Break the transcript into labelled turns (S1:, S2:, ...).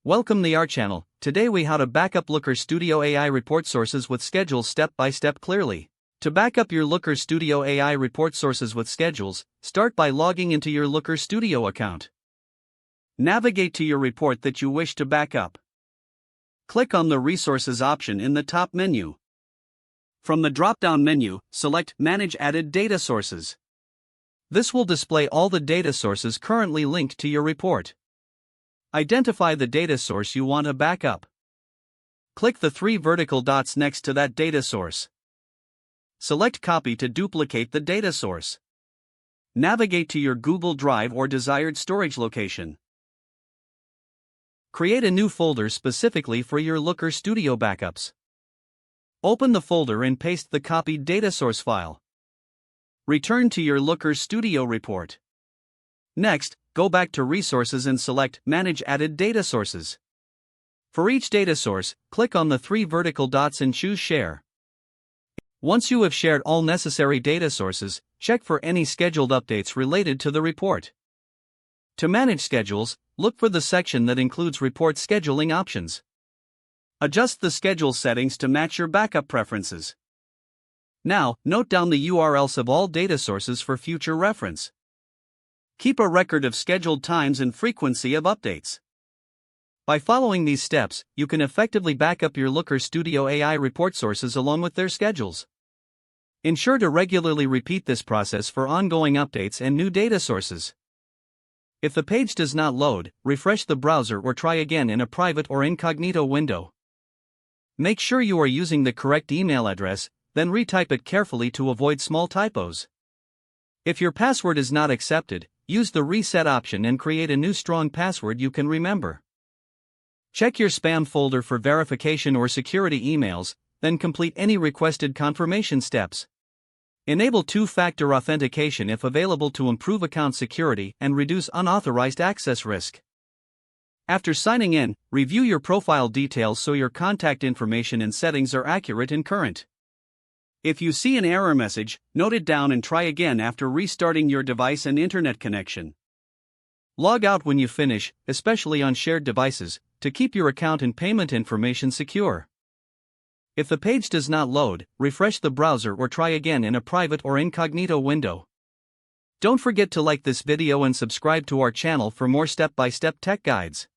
S1: Welcome to our channel. Today we how to backup Looker Studio AI report sources with schedules step by step clearly. To backup your Looker Studio AI report sources with schedules, start by logging into your Looker Studio account. Navigate to your report that you wish to backup. Click on the Resources option in the top menu. From the drop-down menu, select Manage Added Data Sources. This will display all the data sources currently linked to your report. Identify the data source you want to backup. Click the three vertical dots next to that data source. Select Copy to duplicate the data source. Navigate to your Google Drive or desired storage location. Create a new folder specifically for your Looker Studio backups. Open the folder and paste the copied data source file. Return to your Looker Studio report. Next, go back to Resources and select Manage Added Data Sources. For each data source, click on the three vertical dots and choose Share. Once you have shared all necessary data sources, check for any scheduled updates related to the report. To manage schedules, look for the section that includes report scheduling options. Adjust the schedule settings to match your backup preferences. Now, note down the URLs of all data sources for future reference. Keep a record of scheduled times and frequency of updates. By following these steps, you can effectively backup your Looker Studio AI report sources along with their schedules. Ensure to regularly repeat this process for ongoing updates and new data sources. If the page does not load, refresh the browser or try again in a private or incognito window. Make sure you are using the correct email address, then retype it carefully to avoid small typos. If your password is not accepted, use the reset option and create a new strong password you can remember. Check your spam folder for verification or security emails, then complete any requested confirmation steps. Enable two-factor authentication if available to improve account security and reduce unauthorized access risk. After signing in, review your profile details so your contact information and settings are accurate and current. If you see an error message, note it down and try again after restarting your device and internet connection. Log out when you finish, especially on shared devices, to keep your account and payment information secure. If the page does not load, refresh the browser or try again in a private or incognito window. Don't forget to like this video and subscribe to our channel for more step-by-step tech guides.